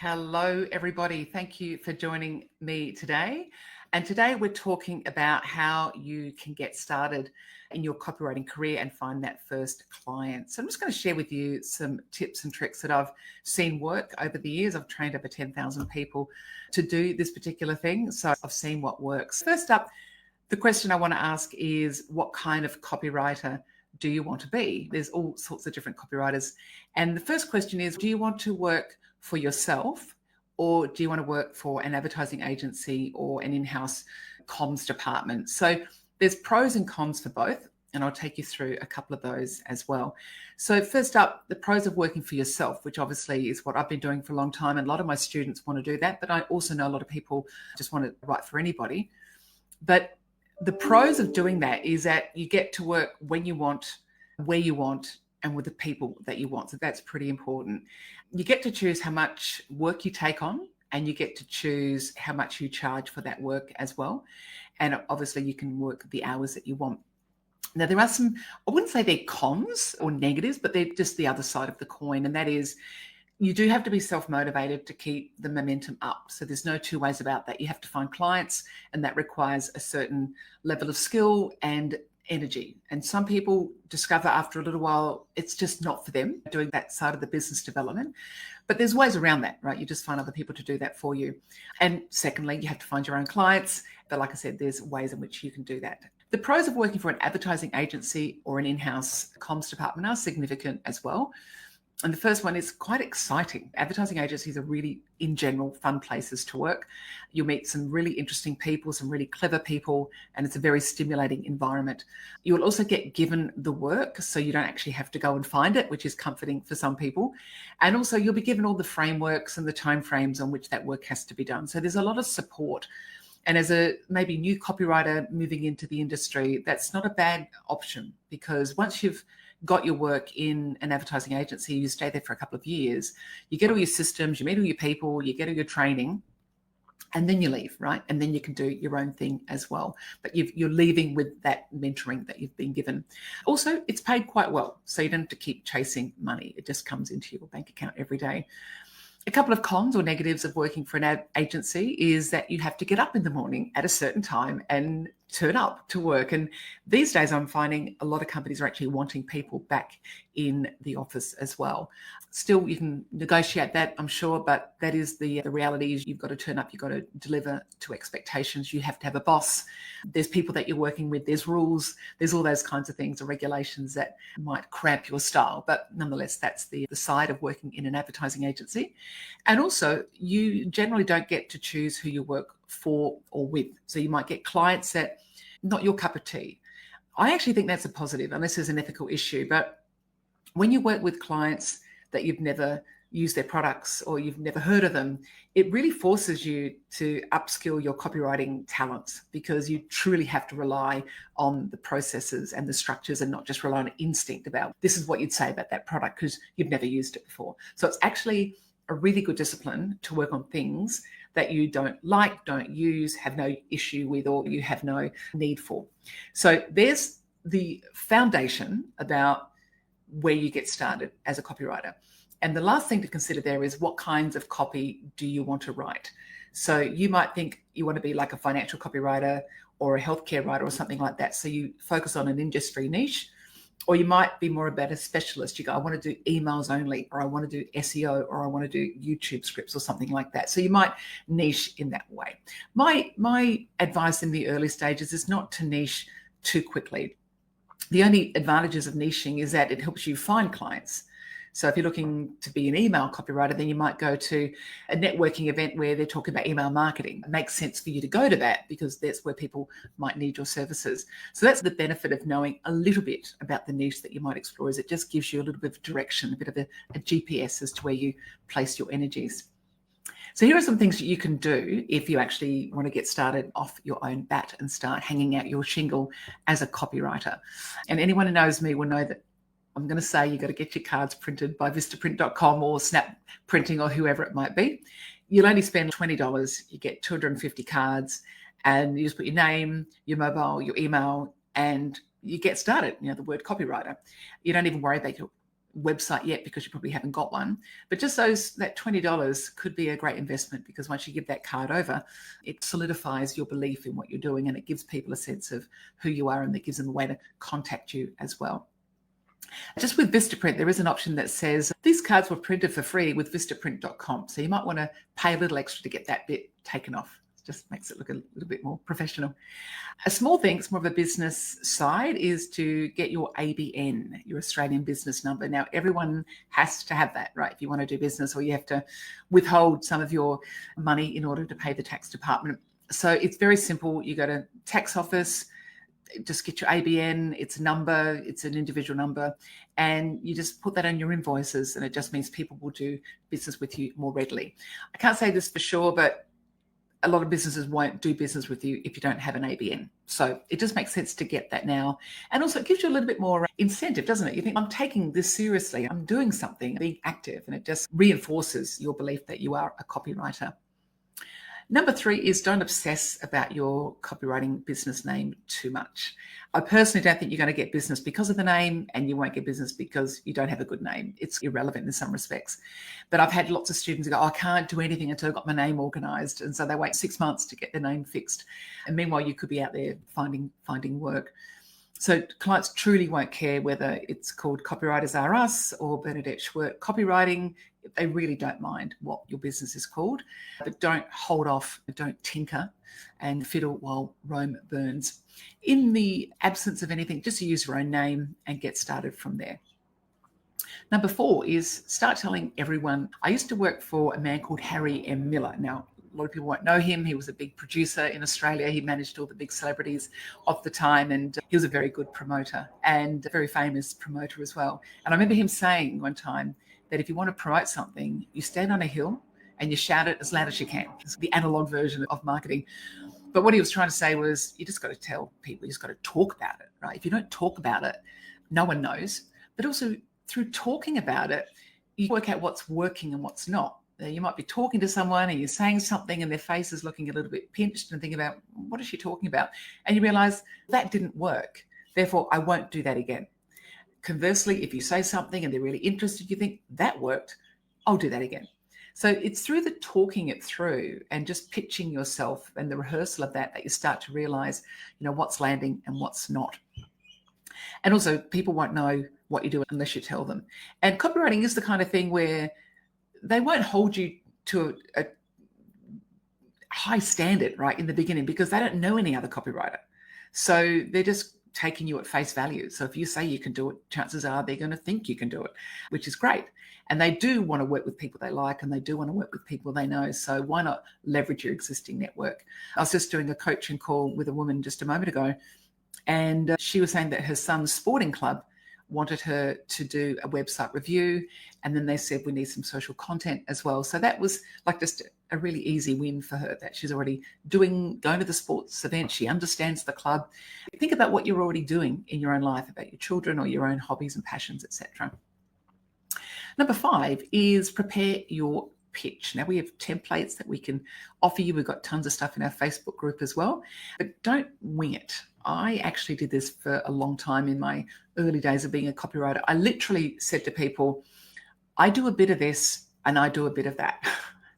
Hello, everybody. Thank you for joining me today. And today we're talking about how you can get started in your copywriting career and find that first client. So I'm just going to share with you some tips and tricks that I've seen work over the years. I've trained over 10,000 people to do this particular thing. So I've seen what works. First up, the question I want to ask is, what kind of copywriter do you want to be? There's all sorts of different copywriters. And the first question is, do you want to work for yourself, or do you want to work for an advertising agency or an in-house comms department? So there's pros and cons for both, and I'll take you through a couple of those as well. So first up, the pros of working for yourself, which obviously is what I've been doing for a long time, and a lot of my students want to do that, but I also know a lot of people just want to write for anybody. But the pros of doing that is that you get to work when you want, where you want, and with the people that you want. So that's pretty important. You get to choose how much work you take on, and you get to choose how much you charge for that work as well. And obviously you can work the hours that you want. Now, there are some, I wouldn't say they're cons or negatives, but they're just the other side of the coin. And that is, you do have to be self-motivated to keep the momentum up. So there's no two ways about that. You have to find clients, and that requires a certain level of skill and energy. And some people discover after a little while it's just not for them doing that side of the business development. But there's ways around that, right? You just find other people to do that for you. And secondly, you have to find your own clients. But like I said, there's ways in which you can do that. The pros of working for an advertising agency or an in-house comms department are significant as well. And the first one is quite exciting. Advertising agencies are really, in general, fun places to work. You'll meet some really interesting people, some really clever people, and it's a very stimulating environment. You will also get given the work, so you don't actually have to go and find it, which is comforting for some people. And also you'll be given all the frameworks and the timeframes on which that work has to be done. So there's a lot of support. And as a maybe new copywriter moving into the industry, that's not a bad option, because once you've got your work in an advertising agency, you stay there for a couple of years, you get all your systems, you meet all your people, you get all your training, and then you leave, right? And then you can do your own thing as well. But you're leaving with that mentoring that you've been given. Also, it's paid quite well, so you don't have to keep chasing money. It just comes into your bank account every day. A couple of cons or negatives of working for an ad agency is that you have to get up in the morning at a certain time and turn up to work. And these days I'm finding a lot of companies are actually wanting people back in the office as well. Still, you can negotiate that, I'm sure, but that is the reality. Is you've got to turn up, you've got to deliver to expectations. You have to have a boss. There's people that you're working with, there's rules, there's all those kinds of things or regulations that might cramp your style. But nonetheless, that's the side of working in an advertising agency. And also, you generally don't get to choose who you work for or with. So you might get clients that not your cup of tea. I actually think that's a positive, unless there's an ethical issue. But when you work with clients that you've never used their products or you've never heard of them, it really forces you to upskill your copywriting talents, because you truly have to rely on the processes and the structures and not just rely on instinct about this is what you'd say about that product because you've never used it before. So it's actually a really good discipline to work on things that you don't like, don't use, have no issue with, or you have no need for. So there's the foundation about where you get started as a copywriter. And the last thing to consider there is, what kinds of copy do you want to write? So you might think you want to be like a financial copywriter or a healthcare writer or something like that. So you focus on an industry niche. Or you might be more about a specialist. You go, I want to do emails only, or I want to do SEO, or I want to do YouTube scripts or something like that. So you might niche in that way. My advice in the early stages is not to niche too quickly. The only advantages of niching is that it helps you find clients. So if you're looking to be an email copywriter, then you might go to a networking event where they're talking about email marketing. It makes sense for you to go to that because that's where people might need your services. So that's the benefit of knowing a little bit about the niche that you might explore, is it just gives you a little bit of direction, a bit of a GPS as to where you place your energies. So here are some things that you can do if you actually want to get started off your own bat and start hanging out your shingle as a copywriter. And anyone who knows me will know that I'm going to say you've got to get your cards printed by vistaprint.com or Snap Printing or whoever it might be. You'll only spend $20. You get 250 cards, and you just put your name, your mobile, your email, and you get started. You know, the word copywriter. You don't even worry about your website yet because you probably haven't got one. But just that $20 could be a great investment, because once you give that card over, it solidifies your belief in what you're doing, and it gives people a sense of who you are, and it gives them a way to contact you as well. Just with Vistaprint, there is an option that says these cards were printed for free with vistaprint.com. So you might want to pay a little extra to get that bit taken off. It just makes it look a little bit more professional. A small thing, it's more of a business side, is to get your ABN, your Australian business number. Now, everyone has to have that, right? If you want to do business, or you have to withhold some of your money in order to pay the tax department. So it's very simple. You go to tax office, just get your ABN, it's a number, it's an individual number, and you just put that on your invoices, and it just means people will do business with you more readily. I can't say this for sure, but a lot of businesses won't do business with you if you don't have an ABN. So it just makes sense to get that now. And also it gives you a little bit more incentive, doesn't it? You think, I'm taking this seriously, I'm doing something, being active, and it just reinforces your belief that you are a copywriter. Number 3 is don't obsess about your copywriting business name too much. I personally don't think you're going to get business because of the name, and you won't get business because you don't have a good name. It's irrelevant in some respects. But I've had lots of students who go, I can't do anything until I've got my name organized. And so they wait 6 months to get their name fixed. And meanwhile, you could be out there finding work. So clients truly won't care whether it's called Copywriters Are Us or Bernadette Schwerdt Copywriting. They really don't mind what your business is called, but don't hold off, don't tinker and fiddle while Rome burns. In the absence of anything, just use your own name and get started from there. Number 4 is start telling everyone. I used to work for a man called Harry M. Miller. Now, a lot of people won't know him. He was a big producer in Australia. He managed all the big celebrities of the time, and he was a very good promoter and a very famous promoter as well. And I remember him saying one time that if you want to promote something, you stand on a hill and you shout it as loud as you can. It's the analog version of marketing. But what he was trying to say was, you just got to tell people, you just got to talk about it, right? If you don't talk about it, no one knows. But also through talking about it, you work out what's working and what's not. You might be talking to someone and you're saying something and their face is looking a little bit pinched, and thinking about, what is she talking about? And you realize that didn't work. Therefore, I won't do that again. Conversely, if you say something and they're really interested, you think that worked, I'll do that again. So it's through the talking it through and just pitching yourself and the rehearsal of that you start to realize, what's landing and what's not. And also, people won't know what you do unless you tell them. And copywriting is the kind of thing where they won't hold you to a high standard right in the beginning, because they don't know any other copywriter. So they're just taking you at face value. So if you say you can do it, chances are they're going to think you can do it, which is great. And they do want to work with people they like, and they do want to work with people they know. So why not leverage your existing network? I was just doing a coaching call with a woman just a moment ago, and she was saying that her son's sporting club wanted her to do a website review, and then they said we need some social content as well. So that was like just a really easy win for her, that she's already going to the sports event. She understands the club. Think about what you're already doing in your own life, about your children or your own hobbies and passions, etc. Number 5 is prepare your pitch. Now, we have templates that we can offer you. We've got tons of stuff in our Facebook group as well, but don't wing it. I actually did this for a long time in my early days of being a copywriter. I literally said to people, I do a bit of this and I do a bit of that.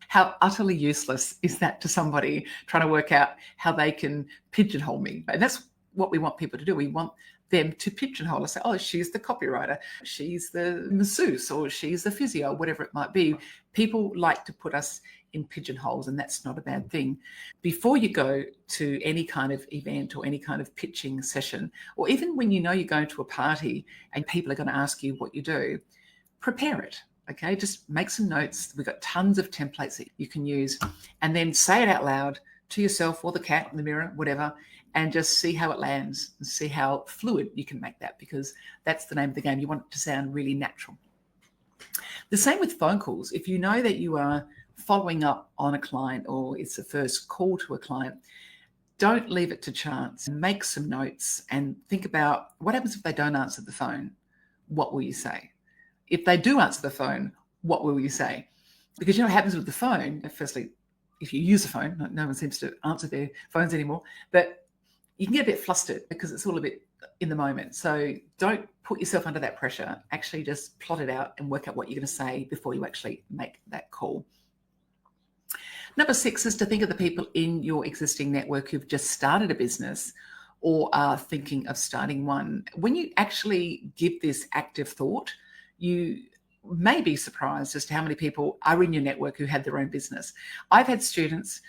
How utterly useless is that to somebody trying to work out how they can pigeonhole me? And that's what we want people to do. We want them to pigeonhole us, say, oh, she's the copywriter, she's the masseuse, or she's the physio, whatever it might be. People like to put us in pigeonholes, and that's not a bad thing. Before you go to any kind of event or any kind of pitching session, or even when you know you're going to a party and people are going to ask you what you do, prepare it. Okay, just make some notes. We've got tons of templates that you can use, and then say it out loud to yourself or the cat in the mirror, whatever, and just see how it lands and see how fluid you can make that, because that's the name of the game. You want it to sound really natural. The same with phone calls. If you know that you are following up on a client, or it's the first call to a client, don't leave it to chance. Make some notes and think about what happens if they don't answer the phone. What will you say? If they do answer the phone, what will you say? Because you know what happens with the phone? Firstly, if you use a phone, no one seems to answer their phones anymore, but you can get a bit flustered because it's all a bit in the moment. So don't put yourself under that pressure. Actually just plot it out and work out what you're going to say before you actually make that call. Number 6 is to think of the people in your existing network who've just started a business or are thinking of starting one. When you actually give this active thought, you may be surprised as to how many people are in your network who had their own business. I've had students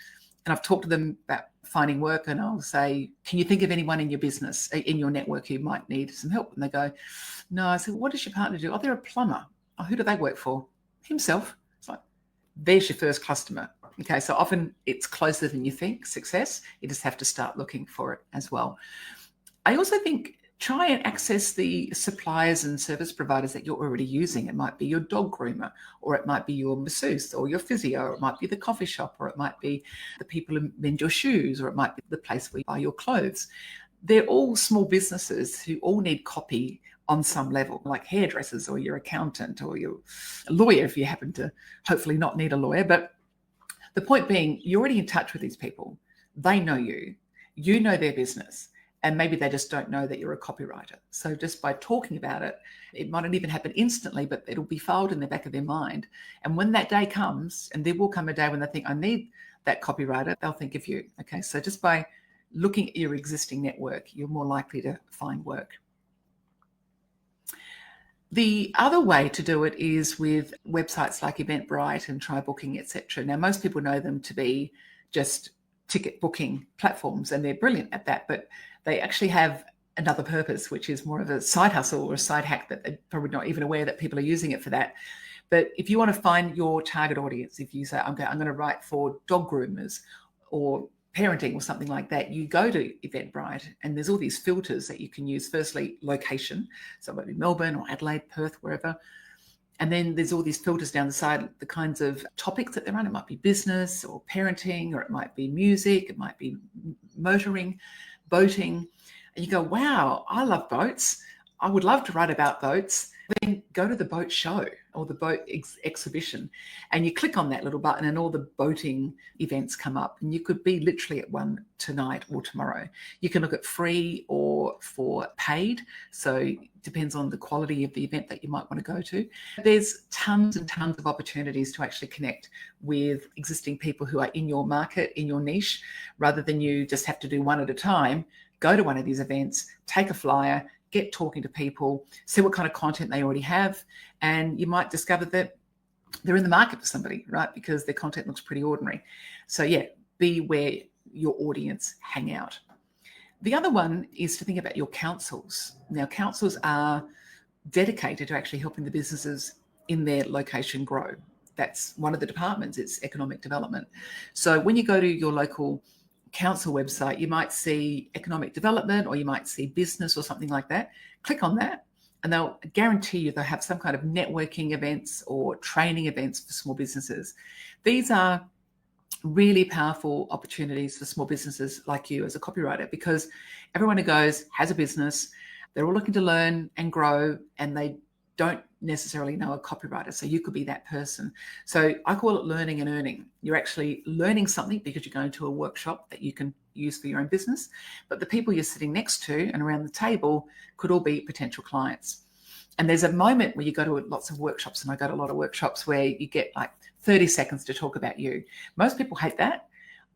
and I've talked to them about finding work, and I'll say, can you think of anyone in your business, in your network who might need some help? And they go, no. I said, what does your partner do? Oh, they're a plumber. Oh, who do they work for? Himself. It's like, there's your first customer. Okay, so often it's closer than you think, success. You just have to start looking for it as well. I also think try and access the suppliers and service providers that you're already using. It might be your dog groomer, or it might be your masseuse, or your physio, or it might be the coffee shop, or it might be the people who mend your shoes, or it might be the place where you buy your clothes. They're all small businesses who all need copy on some level, like hairdressers, or your accountant, or your lawyer, if you happen to hopefully not need a lawyer. But the point being, you're already in touch with these people. They know you. You know their business. And maybe they just don't know that you're a copywriter. So just by talking about it, it might not even happen instantly, but it'll be filed in the back of their mind. And when that day comes, and there will come a day when they think, I need that copywriter, they'll think of you. Okay, so just by looking at your existing network, you're more likely to find work. The other way to do it is with websites like Eventbrite and TryBooking, etc. Now, most people know them to be just ticket booking platforms, and they're brilliant at that, but they actually have another purpose, which is more of a side hustle or a side hack that they're probably not even aware that people are using it for that. But if you want to find your target audience, if you say, I'm going to write for dog groomers or parenting or something like that, you go to Eventbrite and there's all these filters that you can use. Firstly, location. So it might be Melbourne or Adelaide, Perth, wherever. And then there's all these filters down the side, the kinds of topics that they're on. It might be business or parenting, or it might be music. It might be motoring, boating. And you go, wow, I love boats. I would love to write about boats. Then go to the boat show or the boat exhibition, and you click on that little button and all the boating events come up, and you could be literally at one tonight or tomorrow. You can look at free or for paid. So it depends on the quality of the event that you might want to go to. There's tons and tons of opportunities to actually connect with existing people who are in your market, in your niche, rather than you just have to do one at a time. Go to one of these events, take a flyer, get talking to people, see what kind of content they already have, and you might discover that they're in the market for somebody, right? Because their content looks pretty ordinary. So yeah, be where your audience hang out. The other one is to think about your councils. Now, councils are dedicated to actually helping the businesses in their location grow. That's one of the departments, it's economic development. So when you go to your local council website, you might see economic development, or you might see business or something like that. Click on that and they'll guarantee you they'll have some kind of networking events or training events for small businesses. These are really powerful opportunities for small businesses like you as a copywriter, because everyone who goes has a business, they're all looking to learn and grow, and they don't necessarily know a copywriter. So you could be that person. So I call it learning and earning. You're actually learning something because you're going to a workshop that you can use for your own business. But the people you're sitting next to and around the table could all be potential clients. And there's a moment where you go to lots of workshops, and I go to a lot of workshops where you get like 30 seconds to talk about you. Most people hate that.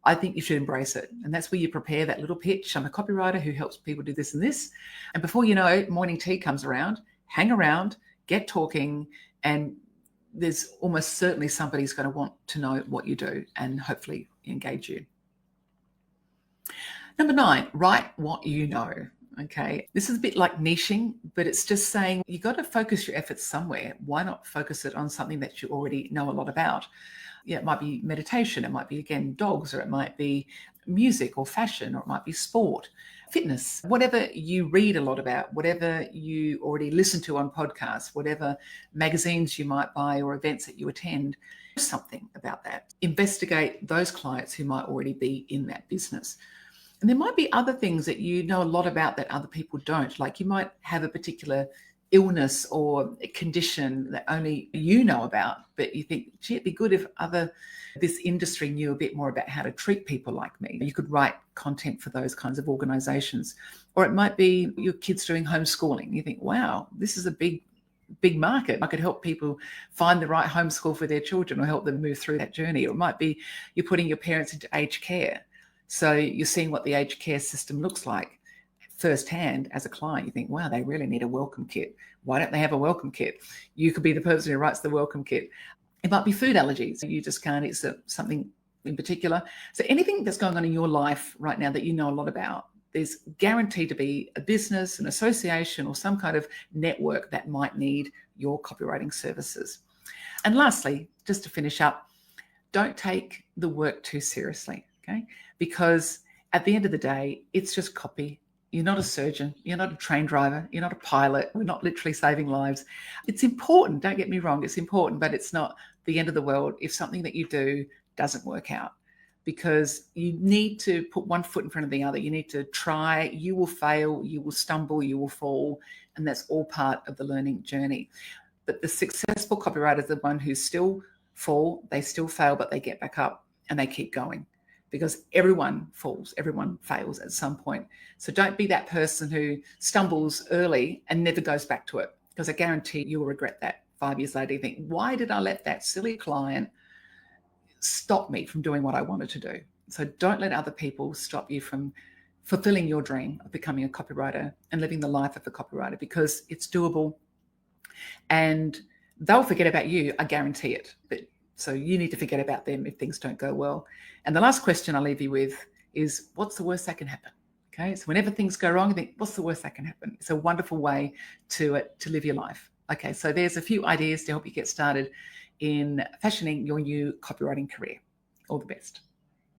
I think you should embrace it. And that's where you prepare that little pitch. I'm a copywriter who helps people do this and this. And before you know it, morning tea comes around, hang around, get talking, and there's almost certainly somebody's going to want to know what you do and hopefully engage you. Number 9, write what you know. Okay, this is a bit like niching, but it's just saying you got to focus your efforts somewhere. Why not focus it on something that you already know a lot about? Yeah, it might be meditation, it might be, again, dogs, or it might be music or fashion, or it might be sport, fitness, whatever you read a lot about, whatever you already listen to on podcasts, whatever magazines you might buy or events that you attend, something about that. Investigate those clients who might already be in that business. And there might be other things that you know a lot about that other people don't. Like you might have a particular illness or a condition that only you know about, but you think, gee, it'd be good if this industry knew a bit more about how to treat people like me. You could write content for those kinds of organizations. Or it might be your kids doing homeschooling. You think, wow, this is a big market. I could help people find the right homeschool for their children or help them move through that journey. Or it might be you're putting your parents into aged care. So you're seeing what the aged care system looks like firsthand as a client. You think, wow, they really need a welcome kit. Why don't they have a welcome kit? You could be the person who writes the welcome kit. It might be food allergies. You just can't eat something in particular. So anything that's going on in your life right now that you know a lot about, there's guaranteed to be a business, an association, or some kind of network that might need your copywriting services. And lastly, just to finish up, don't take the work too seriously, okay? Because at the end of the day, it's just copy. You're not a surgeon. You're not a train driver. You're not a pilot. We're not literally saving lives. It's important. Don't get me wrong. It's important, but it's not the end of the world if something that you do doesn't work out, because you need to put one foot in front of the other. You need to try. You will fail. You will stumble. You will fall. And that's all part of the learning journey. But the successful copywriter is the one who still fall. They still fail, but they get back up and they keep going. Because everyone falls, everyone fails at some point. So don't be that person who stumbles early and never goes back to it, because I guarantee you will regret that 5 years later. You think, why did I let that silly client stop me from doing what I wanted to do? So don't let other people stop you from fulfilling your dream of becoming a copywriter and living the life of a copywriter, because it's doable and they'll forget about you. I guarantee it. So you need to forget about them if things don't go well. And the last question I'll leave you with is, what's the worst that can happen? Okay, so whenever things go wrong, you think, what's the worst that can happen? It's a wonderful way to live your life. Okay, so there's a few ideas to help you get started in fashioning your new copywriting career. All the best.